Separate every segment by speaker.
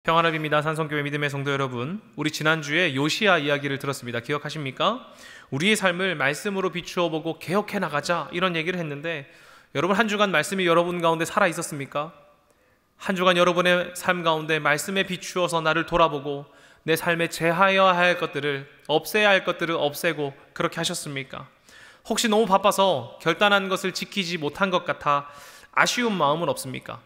Speaker 1: 평안합니다. 산성교회 믿음의 성도 여러분, 우리 지난주에 요시야 이야기를 들었습니다. 기억하십니까? 우리의 삶을 말씀으로 비추어 보고 개혁해 나가자, 이런 얘기를 했는데, 여러분 한 주간 말씀이 여러분 가운데 살아 있었습니까? 한 주간 여러분의 삶 가운데 말씀에 비추어서 나를 돌아보고 내 삶에 제하여야 할 것들을, 없애야 할 것들을 없애고 그렇게 하셨습니까? 혹시 너무 바빠서 결단한 것을 지키지 못한 것 같아 아쉬운 마음은 없습니까?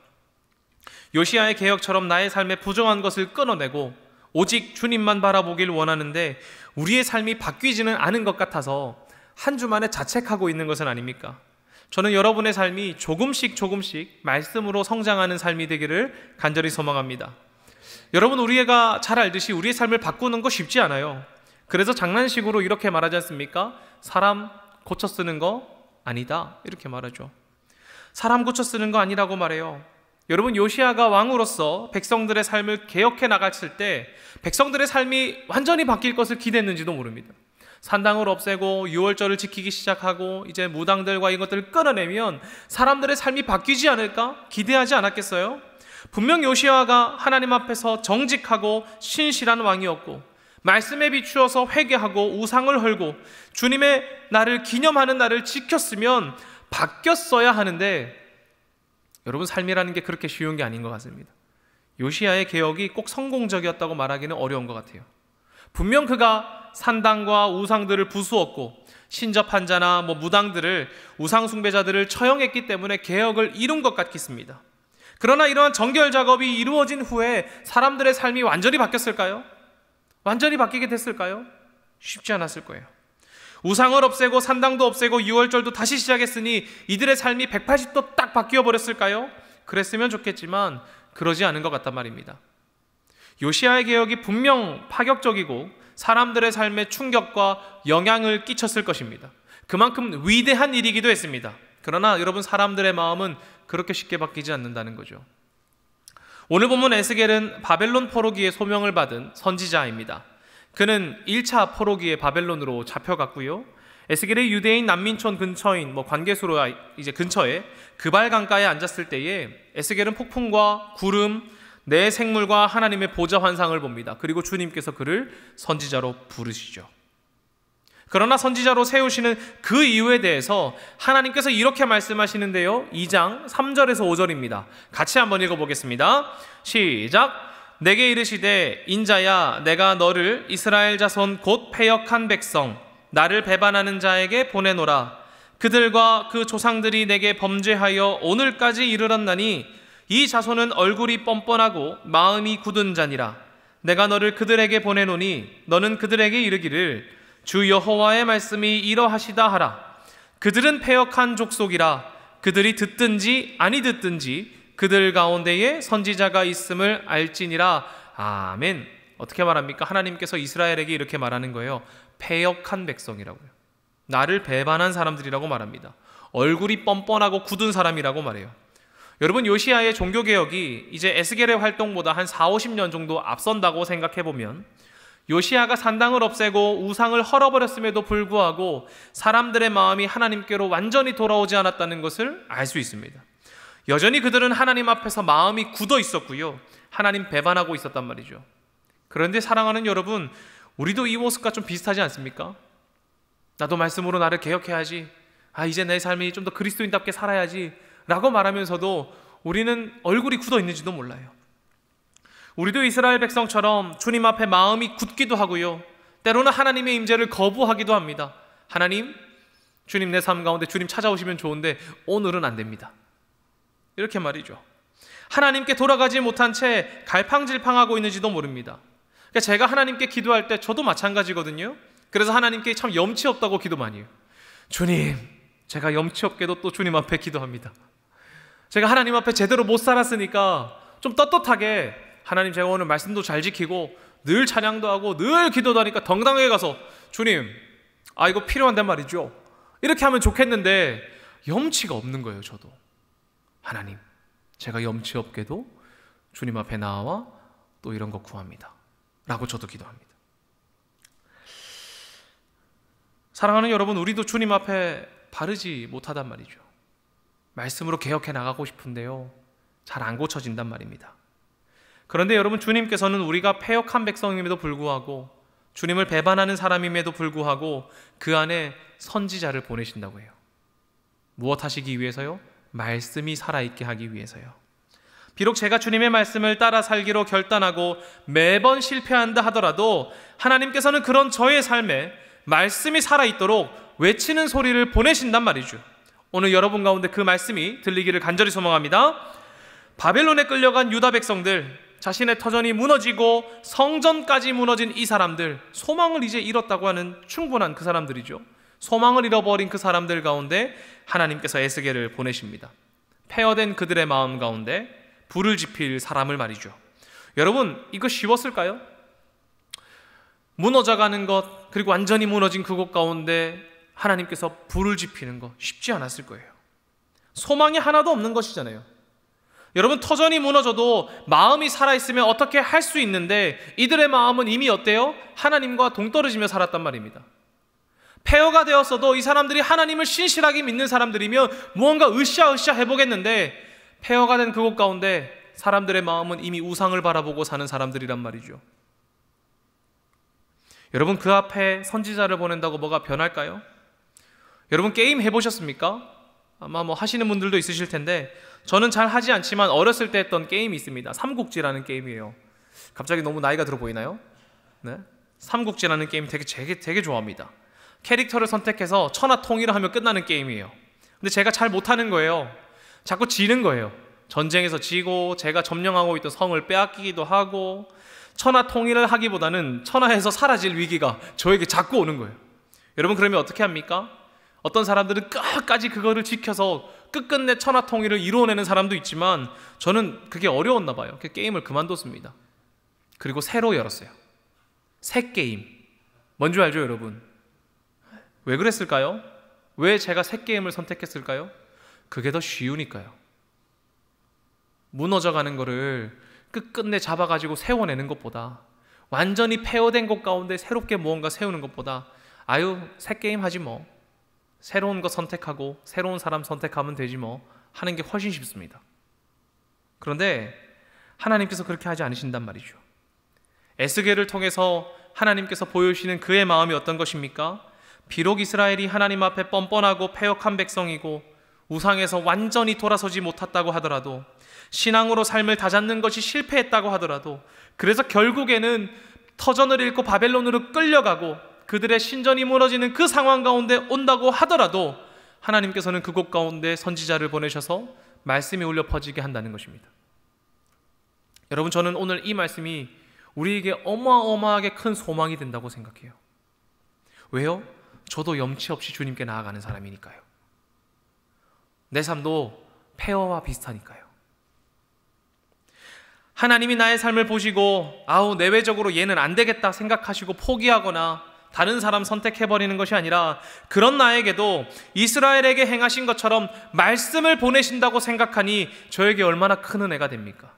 Speaker 1: 요시야의 개혁처럼 나의 삶에 부정한 것을 끊어내고 오직 주님만 바라보길 원하는데 우리의 삶이 바뀌지는 않은 것 같아서 한 주만에 자책하고 있는 것은 아닙니까? 저는 여러분의 삶이 조금씩 말씀으로 성장하는 삶이 되기를 간절히 소망합니다. 여러분, 우리가 잘 알듯이 우리의 삶을 바꾸는 거 쉽지 않아요. 그래서 장난식으로 이렇게 말하지 않습니까? 사람 고쳐 쓰는 거 아니다, 이렇게 말하죠. 사람 고쳐 쓰는 거 아니라고 말해요. 여러분, 요시야가 왕으로서 백성들의 삶을 개혁해 나갔을 때 백성들의 삶이 완전히 바뀔 것을 기대했는지도 모릅니다. 산당을 없애고 유월절을 지키기 시작하고 이제 무당들과 이것들을 끊어내면 사람들의 삶이 바뀌지 않을까 기대하지 않았겠어요? 분명 요시야가 하나님 앞에서 정직하고 신실한 왕이었고 말씀에 비추어서 회개하고 우상을 헐고 주님의 날을 기념하는 날을 지켰으면 바뀌었어야 하는데, 여러분, 삶이라는 게 그렇게 쉬운 게 아닌 것 같습니다. 요시야의 개혁이 꼭 성공적이었다고 말하기는 어려운 것 같아요. 분명 그가 산당과 우상들을 부수었고 신접한 자나 무당들을, 우상 숭배자들을 처형했기 때문에 개혁을 이룬 것 같겠습니다. 그러나 이러한 정결 작업이 이루어진 후에 사람들의 삶이 완전히 바뀌었을까요? 완전히 바뀌게 됐을까요? 쉽지 않았을 거예요. 우상을 없애고 산당도 없애고 유월절도 다시 시작했으니 이들의 삶이 180도 딱 바뀌어 버렸을까요? 그랬으면 좋겠지만 그러지 않은 것 같단 말입니다. 요시야의 개혁이 분명 파격적이고 사람들의 삶에 충격과 영향을 끼쳤을 것입니다. 그만큼 위대한 일이기도 했습니다. 그러나 여러분, 사람들의 마음은 그렇게 쉽게 바뀌지 않는다는 거죠. 오늘 본문 에스겔은 바벨론 포로기에 소명을 받은 선지자입니다. 그는 1차 포로기에 바벨론으로 잡혀갔고요. 에스겔의 유대인 난민촌 근처인 관계수로 이제 근처에 그발 강가에 앉았을 때에 에스겔은 폭풍과 구름, 내 생물과 하나님의 보좌 환상을 봅니다. 그리고 주님께서 그를 선지자로 부르시죠. 그러나 선지자로 세우시는 그 이유에 대해서 하나님께서 이렇게 말씀하시는데요. 2장 3절에서 5절입니다. 같이 한번 읽어보겠습니다. 시작! 내게 이르시되 인자야, 내가 너를 이스라엘 자손 곧 패역한 백성 나를 배반하는 자에게 보내노라. 그들과 그 조상들이 내게 범죄하여 오늘까지 이르렀나니 이 자손은 얼굴이 뻔뻔하고 마음이 굳은 자니라. 내가 너를 그들에게 보내노니 너는 그들에게 이르기를 주 여호와의 말씀이 이러하시다 하라. 그들은 패역한 족속이라. 그들이 듣든지 아니 듣든지 그들 가운데에 선지자가 있음을 알지니라. 아멘. 어떻게 말합니까? 하나님께서 이스라엘에게 이렇게 말하는 거예요. 패역한 백성이라고요. 나를 배반한 사람들이라고 말합니다. 얼굴이 뻔뻔하고 굳은 사람이라고 말해요. 여러분, 요시야의 종교개혁이 이제 에스겔의 활동보다 한 40-50년 정도 앞선다고 생각해보면 요시야가 산당을 없애고 우상을 헐어버렸음에도 불구하고 사람들의 마음이 하나님께로 완전히 돌아오지 않았다는 것을 알 수 있습니다. 여전히 그들은 하나님 앞에서 마음이 굳어 있었고요. 하나님 배반하고 있었단 말이죠. 그런데 사랑하는 여러분, 우리도 이 모습과 좀 비슷하지 않습니까? 나도 말씀으로 나를 개혁해야지, 이제 내 삶이 좀 더 그리스도인답게 살아야지 라고 말하면서도 우리는 얼굴이 굳어 있는지도 몰라요. 우리도 이스라엘 백성처럼 주님 앞에 마음이 굳기도 하고요. 때로는 하나님의 임재를 거부하기도 합니다. 하나님, 주님 내 삶 가운데 주님 찾아오시면 좋은데 오늘은 안 됩니다. 이렇게 말이죠. 하나님께 돌아가지 못한 채 갈팡질팡하고 있는지도 모릅니다. 그러니까 제가 하나님께 기도할 때 저도 마찬가지거든요. 그래서 하나님께 참 염치 없다고 기도 많이 해요. 주님, 제가 염치 없게도 또 주님 앞에 기도합니다. 제가 하나님 앞에 제대로 못 살았으니까 좀 떳떳하게, 하나님 제가 오늘 말씀도 잘 지키고 늘 찬양도 하고 늘 기도도 하니까 덩당하게 가서 주님, 이거 필요한데 말이죠, 이렇게 하면 좋겠는데 염치가 없는 거예요. 저도 하나님, 제가 염치 없게도 주님 앞에 나와 또 이런 거 구합니다 라고 저도 기도합니다. 사랑하는 여러분, 우리도 주님 앞에 바르지 못하단 말이죠. 말씀으로 개혁해 나가고 싶은데요, 잘 안 고쳐진단 말입니다. 그런데 여러분, 주님께서는 우리가 패역한 백성임에도 불구하고, 주님을 배반하는 사람임에도 불구하고 그 안에 선지자를 보내신다고 해요. 무엇 하시기 위해서요? 말씀이 살아있게 하기 위해서요. 비록 제가 주님의 말씀을 따라 살기로 결단하고 매번 실패한다 하더라도 하나님께서는 그런 저의 삶에 말씀이 살아있도록 외치는 소리를 보내신단 말이죠. 오늘 여러분 가운데 그 말씀이 들리기를 간절히 소망합니다. 바벨론에 끌려간 유다 백성들, 자신의 터전이 무너지고 성전까지 무너진 이 사람들, 소망을 이제 잃었다고 하는 충분한 그 사람들이죠. 소망을 잃어버린 그 사람들 가운데 하나님께서 에스겔을 보내십니다. 폐허된 그들의 마음 가운데 불을 지필 사람을 말이죠. 여러분, 이거 쉬웠을까요? 무너져가는 것, 그리고 완전히 무너진 그곳 가운데 하나님께서 불을 지피는 것, 쉽지 않았을 거예요. 소망이 하나도 없는 것이잖아요. 여러분, 터전이 무너져도 마음이 살아있으면 어떻게 할 수 있는데 이들의 마음은 이미 어때요? 하나님과 동떨어지며 살았단 말입니다. 폐허가 되었어도 이 사람들이 하나님을 신실하게 믿는 사람들이면 무언가 으쌰으쌰 해보겠는데, 폐허가 된 그곳 가운데 사람들의 마음은 이미 우상을 바라보고 사는 사람들이란 말이죠. 여러분, 그 앞에 선지자를 보낸다고 뭐가 변할까요? 여러분, 게임 해보셨습니까? 아마 하시는 분들도 있으실 텐데, 저는 잘 하지 않지만 어렸을 때 했던 게임이 있습니다. 삼국지라는 게임이에요. 갑자기 너무 나이가 들어 보이나요? 네? 삼국지라는 게임 되게 좋아합니다. 캐릭터를 선택해서 천하통일을 하면 끝나는 게임이에요. 근데 제가 잘 못하는 거예요. 자꾸 지는 거예요. 전쟁에서 지고, 제가 점령하고 있던 성을 빼앗기기도 하고, 천하통일을 하기보다는 천하에서 사라질 위기가 저에게 자꾸 오는 거예요. 여러분, 그러면 어떻게 합니까? 어떤 사람들은 끝까지 그거를 지켜서 끝끝내 천하통일을 이루어내는 사람도 있지만, 저는 그게 어려웠나 봐요. 그 게임을 그만뒀습니다. 그리고 새로 열었어요. 새 게임. 뭔지 알죠, 여러분? 왜 그랬을까요? 왜 제가 새 게임을 선택했을까요? 그게 더 쉬우니까요. 무너져가는 거를 끝끝내 잡아가지고 세워내는 것보다, 완전히 폐허된 곳 가운데 새롭게 무언가 세우는 것보다, 아유, 새 게임 하지 뭐, 새로운 거 선택하고 새로운 사람 선택하면 되지 뭐 하는 게 훨씬 쉽습니다. 그런데 하나님께서 그렇게 하지 않으신단 말이죠. 에스겔을 통해서 하나님께서 보여주시는 그의 마음이 어떤 것입니까? 비록 이스라엘이 하나님 앞에 뻔뻔하고 패역한 백성이고 우상에서 완전히 돌아서지 못했다고 하더라도, 신앙으로 삶을 다잡는 것이 실패했다고 하더라도, 그래서 결국에는 터전을 잃고 바벨론으로 끌려가고 그들의 신전이 무너지는 그 상황 가운데 온다고 하더라도 하나님께서는 그곳 가운데 선지자를 보내셔서 말씀이 울려 퍼지게 한다는 것입니다. 여러분, 저는 오늘 이 말씀이 우리에게 어마어마하게 큰 소망이 된다고 생각해요. 왜요? 저도 염치 없이 주님께 나아가는 사람이니까요. 내 삶도 폐허와 비슷하니까요. 하나님이 나의 삶을 보시고 아우, 내외적으로 얘는 안 되겠다 생각하시고 포기하거나 다른 사람 선택해버리는 것이 아니라, 그런 나에게도 이스라엘에게 행하신 것처럼 말씀을 보내신다고 생각하니 저에게 얼마나 큰 은혜가 됩니까?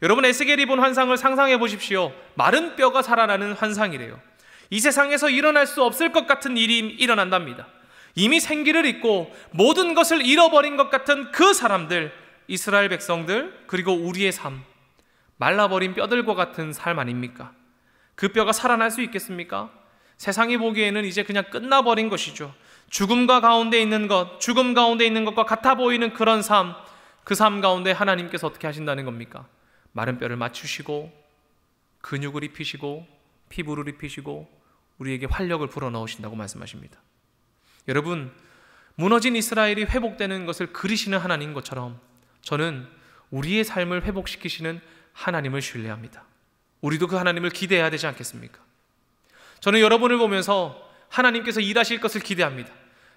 Speaker 1: 여러분, 에스겔이 본 환상을 상상해 보십시오. 마른 뼈가 살아나는 환상이래요. 이 세상에서 일어날 수 없을 것 같은 일이 일어난답니다. 이미 생기를 잊고 모든 것을 잃어버린 것 같은 그 사람들, 이스라엘 백성들, 그리고 우리의 삶, 말라버린 뼈들과 같은 삶 아닙니까? 그 뼈가 살아날 수 있겠습니까? 세상이 보기에는 이제 그냥 끝나버린 것이죠. 죽음 가운데 있는 것과 같아 보이는 그런 삶, 그 삶 가운데 하나님께서 어떻게 하신다는 겁니까? 마른 뼈를 맞추시고 근육을 입히시고 피부를 입히시고 우리에게 활력을 불어넣으신다고 말씀하십니다. 여러분, 무너진 이스라엘이 회복되는 것을 그리시는 하나님 것처럼 저는 우리의 삶을 회복시키시는 하나님을 신뢰합니다. 우리도 그 하나님을 기대해야 되지 않겠습니까? 저는 여러분을 보면서 하나님께서 일하실 것을 기대합니다.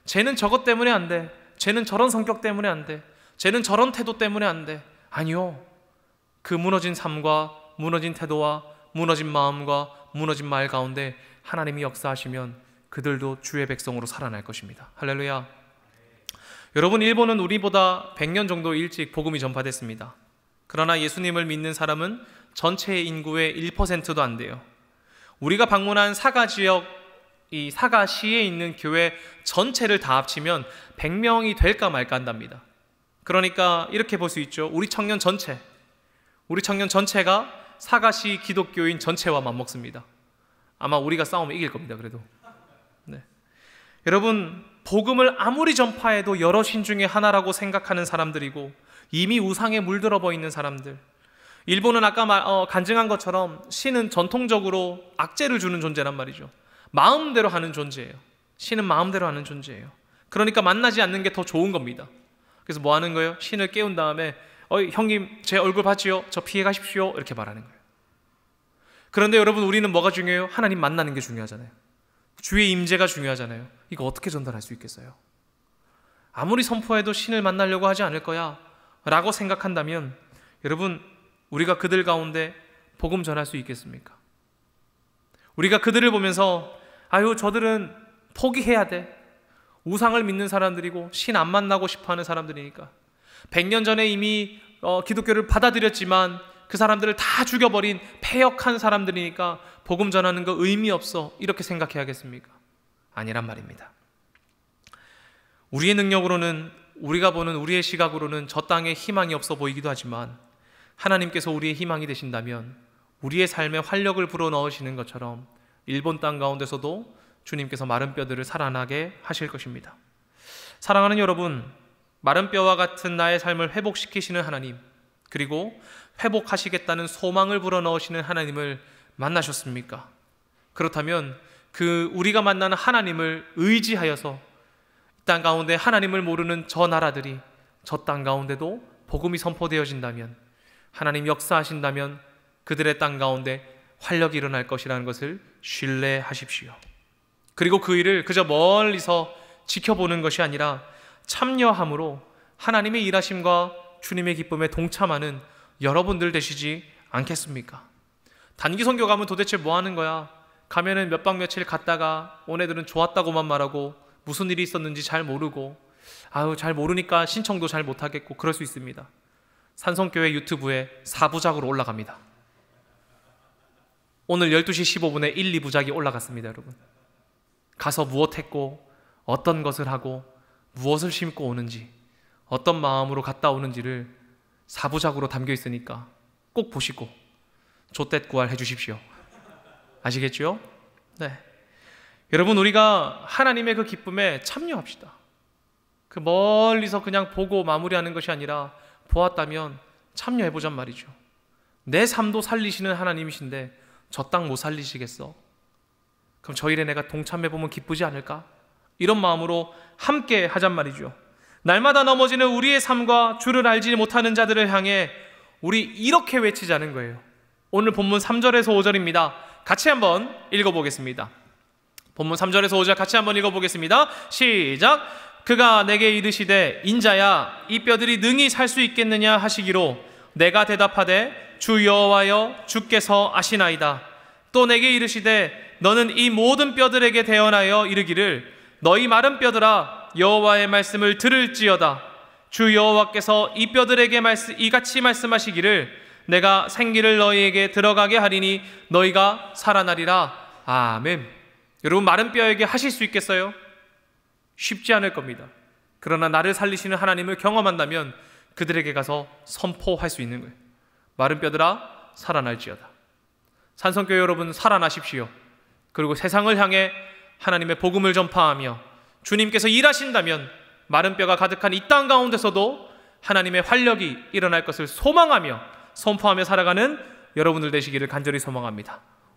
Speaker 1: 쟤는 저것 때문에 안 돼. 쟤는 저런 성격 때문에 안 돼. 쟤는 저런 태도 때문에 안 돼. 아니요. 그 무너진 삶과 무너진 태도와 무너진 마음과 무너진 말 가운데 하나님이 역사하시면 그들도 주의 백성으로 살아날 것입니다. 할렐루야. 여러분, 일본은 우리보다 100년 정도 일찍 복음이 전파됐습니다. 그러나 예수님을 믿는 사람은 전체 인구의 1%도 안 돼요. 우리가 방문한 사가 지역, 이 사가시에 있는 교회 전체를 다 합치면 100명이 될까 말까 한답니다. 그러니까 이렇게 볼 수 있죠. 우리 청년 전체, 우리 청년 전체가 사가시 기독교인 전체와 맞먹습니다. 아마 우리가 싸우면 이길 겁니다. 그래도. 네. 여러분, 복음을 아무리 전파해도 여러 신 중에 하나라고 생각하는 사람들이고 이미 우상에 물들어 있는 사람들. 일본은 아까 간증한 것처럼 신은 전통적으로 악재를 주는 존재란 말이죠. 마음대로 하는 존재예요. 신은 마음대로 하는 존재예요. 그러니까 만나지 않는 게 더 좋은 겁니다. 그래서 뭐 하는 거예요? 신을 깨운 다음에 형님 제 얼굴 봤지요? 저 피해 가십시오. 이렇게 말하는 거예요. 그런데 여러분, 우리는 뭐가 중요해요? 하나님 만나는 게 중요하잖아요. 주의 임재가 중요하잖아요. 이거 어떻게 전달할 수 있겠어요? 아무리 선포해도 신을 만나려고 하지 않을 거야 라고 생각한다면 여러분, 우리가 그들 가운데 복음 전할 수 있겠습니까? 우리가 그들을 보면서 아유 저들은 포기해야 돼. 우상을 믿는 사람들이고 신 안 만나고 싶어하는 사람들이니까 100년 전에 이미 기독교를 받아들였지만 그 사람들을 다 죽여버린 패역한 사람들이니까 복음 전하는 거 의미 없어 이렇게 생각해야겠습니까? 아니란 말입니다. 우리의 능력으로는, 우리가 보는 우리의 시각으로는 저 땅에 희망이 없어 보이기도 하지만 하나님께서 우리의 희망이 되신다면 우리의 삶에 활력을 불어넣으시는 것처럼 일본 땅 가운데서도 주님께서 마른 뼈들을 살아나게 하실 것입니다. 사랑하는 여러분, 마른 뼈와 같은 나의 삶을 회복시키시는 하나님, 그리고 회복하시겠다는 소망을 불어넣으시는 하나님을 만나셨습니까? 그렇다면 그 우리가 만나는 하나님을 의지하여서 땅 가운데 하나님을 모르는 저 나라들이 저 땅 가운데도 복음이 선포되어진다면, 하나님 역사하신다면 그들의 땅 가운데 활력이 일어날 것이라는 것을 신뢰하십시오. 그리고 그 일을 그저 멀리서 지켜보는 것이 아니라 참여함으로 하나님의 일하심과 주님의 기쁨에 동참하는 여러분들 되시지 않겠습니까? 단기 선교 가면 도대체 뭐 하는 거야? 가면은 몇 박 며칠 갔다가 온 애들은 좋았다고만 말하고 무슨 일이 있었는지 잘 모르고 잘 모르니까 신청도 잘 못하겠고 그럴 수 있습니다. 산성교회 유튜브에 4부작으로 올라갑니다. 오늘 12시 15분에 1, 2부작이 올라갔습니다. 여러분, 가서 무엇했고 어떤 것을 하고 무엇을 심고 오는지, 어떤 마음으로 갔다 오는지를 4부작으로 담겨 있으니까 꼭 보시고 좆댓구할 해주십시오. 아시겠죠? 네. 여러분, 우리가 하나님의 그 기쁨에 참여합시다. 그 멀리서 그냥 보고 마무리하는 것이 아니라 보았다면 참여해보잔 말이죠. 내 삶도 살리시는 하나님이신데 저 땅 못 살리시겠어? 그럼 저 일에 내가 동참해보면 기쁘지 않을까? 이런 마음으로 함께 하잔 말이죠. 날마다 넘어지는 우리의 삶과 주를 알지 못하는 자들을 향해 우리 이렇게 외치자는 거예요. 오늘 본문 3절에서 5절입니다. 같이 한번 읽어보겠습니다. 본문 3절에서 5절 같이 한번 읽어보겠습니다. 시작! 그가 내게 이르시되 인자야 이 뼈들이 능히 살 수 있겠느냐 하시기로 내가 대답하되 주 여호와여 주께서 아시나이다. 또 내게 이르시되 너는 이 모든 뼈들에게 대언하여 이르기를 너희 마른 뼈들아 여호와의 말씀을 들을지어다. 주 여호와께서 이 뼈들에게 이같이 말씀하시기를 내가 생기를 너희에게 들어가게 하리니 너희가 살아나리라. 아멘. 여러분, 마른 뼈에게 하실 수 있겠어요? 쉽지 않을 겁니다. 그러나 나를 살리시는 하나님을 경험한다면 그들에게 가서 선포할 수 있는 거예요. 마른 뼈들아 살아날지어다. 산성교회 여러분, 살아나십시오. 그리고 세상을 향해 하나님의 복음을 전파하며 주님께서 일하신다면 마른 뼈가 가득한 이 땅 가운데서도 하나님의 활력이 일어날 것을 소망하며 선포하며 살아가는 여러분들 되시기를 간절히 소망합니다.